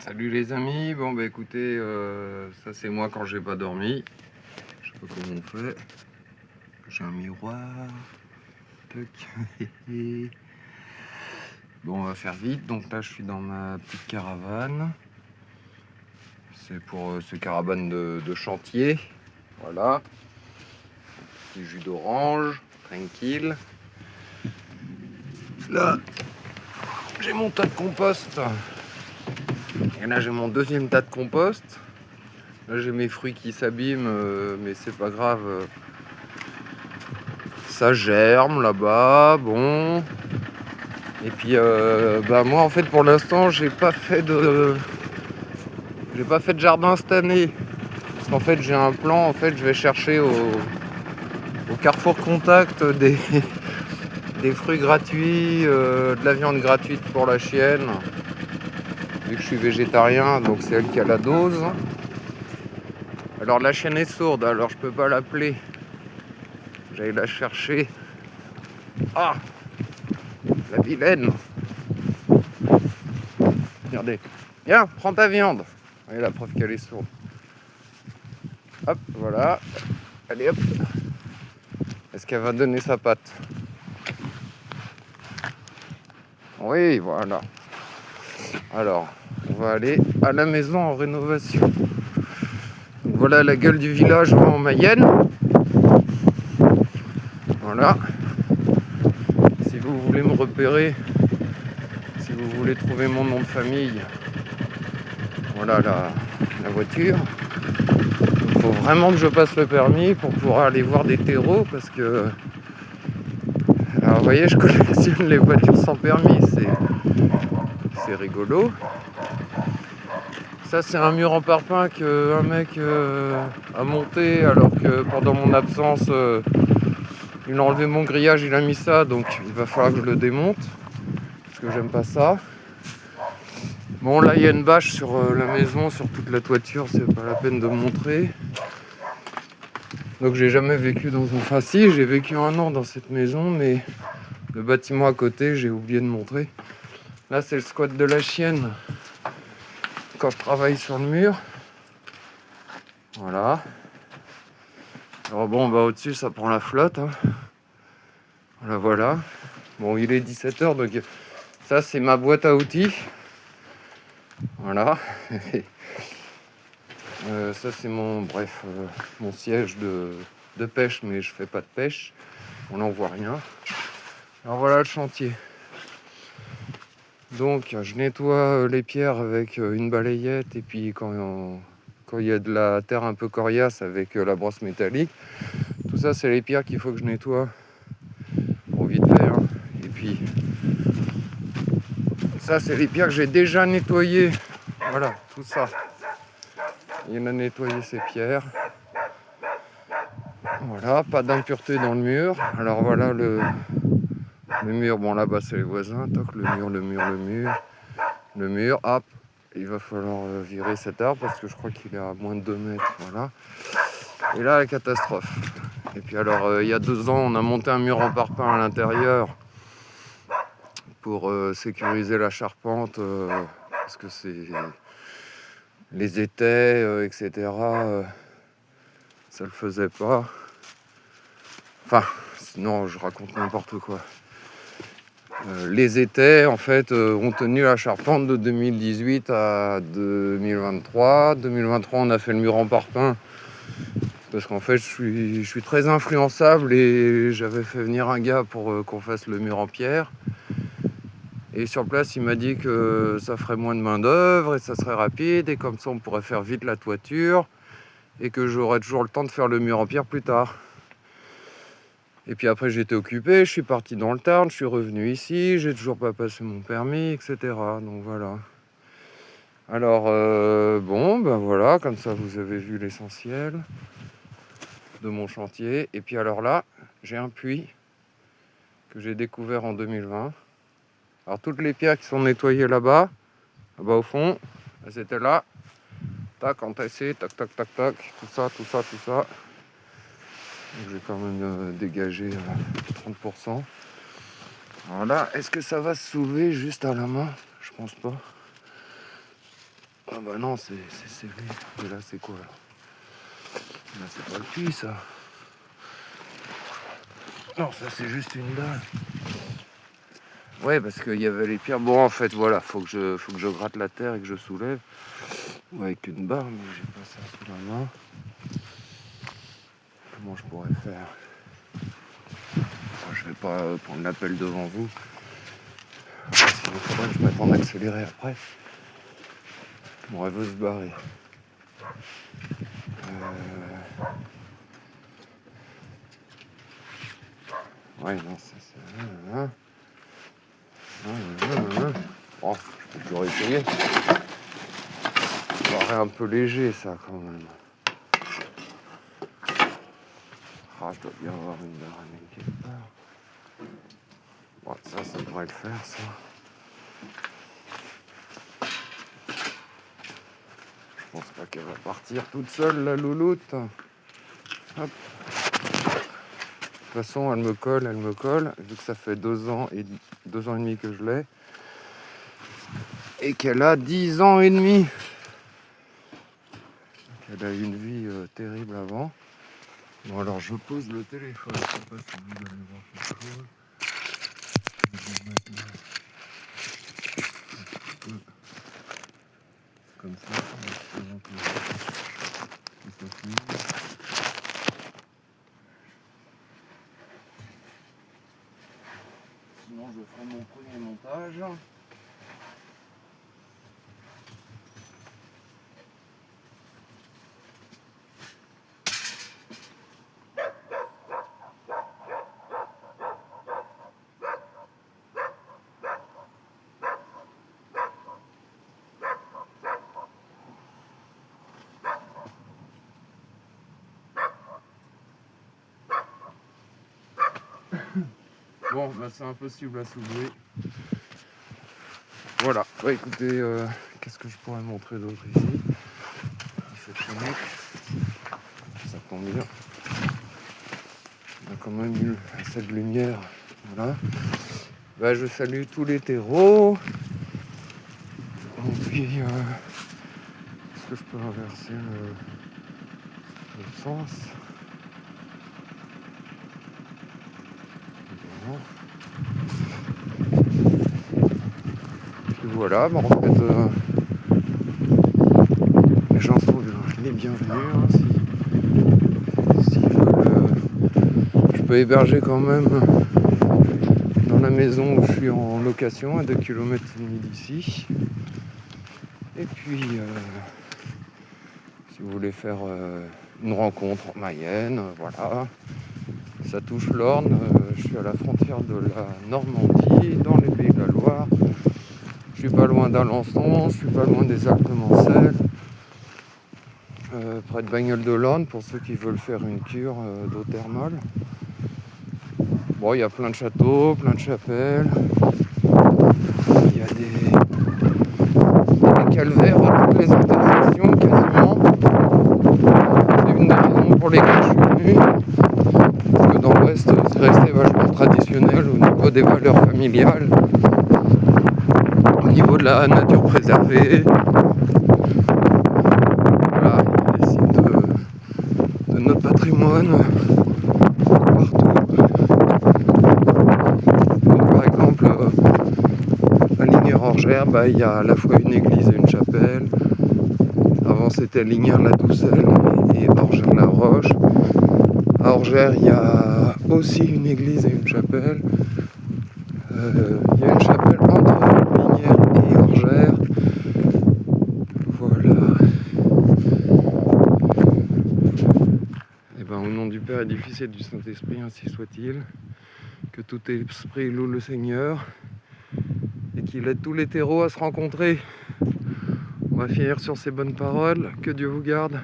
Salut les amis, bon bah écoutez, ça c'est moi quand j'ai pas dormi. Je sais pas comment on fait. J'ai un miroir. Tac. Bon, on va faire vite. Donc là je suis dans ma petite caravane. C'est pour ce caravane de chantier. Voilà. Petit jus d'orange, tranquille. Là, j'ai mon tas de compost. Et là j'ai mon deuxième tas de compost. Là j'ai mes fruits qui s'abîment, mais c'est pas grave. Ça germe là-bas, bon. Et puis moi en fait pour l'instant j'ai pas fait de jardin cette année. Parce qu'en fait j'ai un plan, en fait je vais chercher au Carrefour Contact des fruits gratuits, de la viande gratuite pour la chienne. Vu que je suis végétarien, donc c'est elle qui a la dose. Alors la chienne est sourde, alors je peux pas l'appeler. J'allais la chercher. Ah, la vilaine. Regardez. Viens, prends ta viande. Voyez la preuve qu'elle est sourde. Hop, voilà. Allez hop. Est-ce qu'elle va donner sa patte? Oui, voilà. Alors, on va aller à la maison en rénovation. Donc, voilà la gueule du village en Mayenne. Voilà. Si vous voulez me repérer, si vous voulez trouver mon nom de famille, voilà la voiture. Il faut vraiment que je passe le permis pour pouvoir aller voir des terreaux parce que... Alors vous voyez, je collectionne les voitures sans permis, c'est rigolo. Ça c'est un mur en parpaing qu'un mec a monté alors que pendant mon absence il a enlevé mon grillage, il a mis ça, donc il va falloir que je le démonte parce que j'aime pas ça. Bon là il y a une bâche sur la maison, sur toute la toiture, c'est pas la peine de montrer. Donc j'ai jamais vécu dans une... Enfin si, j'ai vécu 1 an dans cette maison, mais le bâtiment à côté j'ai oublié de montrer. Là c'est le squat de la chienne quand je travaille sur le mur. Voilà. Alors bon, bah au-dessus ça prend la flotte. Hein. Voilà. Bon, il est 17h, donc ça c'est ma boîte à outils. Voilà. Ça c'est mon siège de pêche, mais je fais pas de pêche. On n'en voit rien. Alors voilà le chantier. Donc je nettoie les pierres avec une balayette et puis quand il y a de la terre un peu coriace avec la brosse métallique. Tout ça c'est les pierres qu'il faut que je nettoie. Bon, vite fait. Hein. Et puis ça c'est les pierres que j'ai déjà nettoyées. Voilà, tout ça. Il a nettoyé ces pierres. Voilà, pas d'impureté dans le mur. Alors voilà le mur. Bon là-bas c'est les voisins. Toc, le mur. Hop, il va falloir virer cet arbre parce que je crois qu'il est à moins de 2 mètres. Voilà. Et là la catastrophe. Et puis alors il y a 2 ans on a monté un mur en parpaing à l'intérieur pour sécuriser la charpente parce que c'est les étais, etc. Ça le faisait pas. Enfin, sinon je raconte n'importe quoi. Les étais, en fait, ont tenu la charpente de 2018 à 2023. 2023, on a fait le mur en parpaing parce qu'en fait, je suis très influençable et j'avais fait venir un gars pour qu'on fasse le mur en pierre. Et sur place, il m'a dit que ça ferait moins de main d'œuvre et ça serait rapide et comme ça, on pourrait faire vite la toiture et que j'aurais toujours le temps de faire le mur en pierre plus tard. Et puis après j'étais occupé, je suis parti dans le Tarn, je suis revenu ici, j'ai toujours pas passé mon permis, etc. Donc voilà. Alors bon, ben voilà, comme ça vous avez vu l'essentiel de mon chantier. Et puis alors là, j'ai un puits que j'ai découvert en 2020. Alors toutes les pierres qui sont nettoyées là-bas au fond, elles étaient là. Tac, entassées, tac, tac, tac, tac, tout ça. Donc j'ai quand même dégagé 30%. Voilà, est-ce que ça va se soulever juste à la main? Je pense pas. Ah bah non, c'est lui. Et là, c'est quoi là? Là, c'est pas le puits, ça. Non, ça, c'est juste une dalle. Ouais, parce qu'il y avait les pierres. Bon, en fait, voilà, faut que je gratte la terre et que je soulève. Ou avec une barre, mais j'ai pas ça sous la main. Comment je pourrais faire? Je vais pas prendre l'appel devant vous. Sinon, il faudrait que je m'attende à accélérer après. Bon, elle veut se barrer. Ouais, non, c'est ça. Bon, je peux toujours essayer. Ça paraît un peu léger, ça, quand même. Ah, je dois bien avoir une barre quelque part. Bon, ça devrait le faire, ça. Je pense pas qu'elle va partir toute seule, la louloute. Hop. De toute façon, elle me colle. Vu que ça fait 2 ans et demi que je l'ai. Et qu'elle a 10 ans et demi. Elle a eu une vie terrible avant. Bon, alors je pose le téléphone. Je sais pas si vous allez voir quelque chose. Je vais mettre là. Un peu comme ça. Sinon, je ferai mon premier montage. Bon, bah c'est impossible à soulever. Voilà. Ouais, écoutez, qu'est-ce que je pourrais montrer d'autre ici? Il fait très net. Ça tombe bien. On a quand même eu assez de lumière. Voilà. Bah, je salue tous les terreaux. Et puis, est-ce que je peux inverser le sens? Et voilà, bon, en fait, les gens sont les bienvenus. Hein, si je peux héberger quand même dans la maison où je suis en location à 2,5 km d'ici. Et puis, si vous voulez faire une rencontre en Mayenne, voilà. Ça touche l'Orne, je suis à la frontière de la Normandie, dans les Pays de la Loire. Je suis pas loin d'Alençon, je suis pas loin des Alpes-de-Mancelles, près de Bagnoles de l'Orne pour ceux qui veulent faire une cure d'eau thermale. Bon, il y a plein de châteaux, plein de chapelles. Il y a des calvaires à toutes les intersections quasiment. C'est une des raisons pour lesquelles je suis venu. Parce que dans l'Ouest, c'est resté vachement traditionnel au niveau des valeurs familiales, au niveau de la nature préservée. Voilà, des sites de notre patrimoine partout. Donc, par exemple, à Lignières-Orgères, il y a à la fois une église et une chapelle. Avant, c'était Lignières-la-Doucelle et Orgères-la-Roche. À Orgères, il y a aussi une église et une chapelle. Il y a une chapelle entre Lignières et Orgères. Voilà. Et au nom du Père et du Fils et du Saint-Esprit, ainsi soit-il. Que tout esprit loue le Seigneur. Et qu'il aide tous les terreaux à se rencontrer. On va finir sur ces bonnes paroles. Que Dieu vous garde.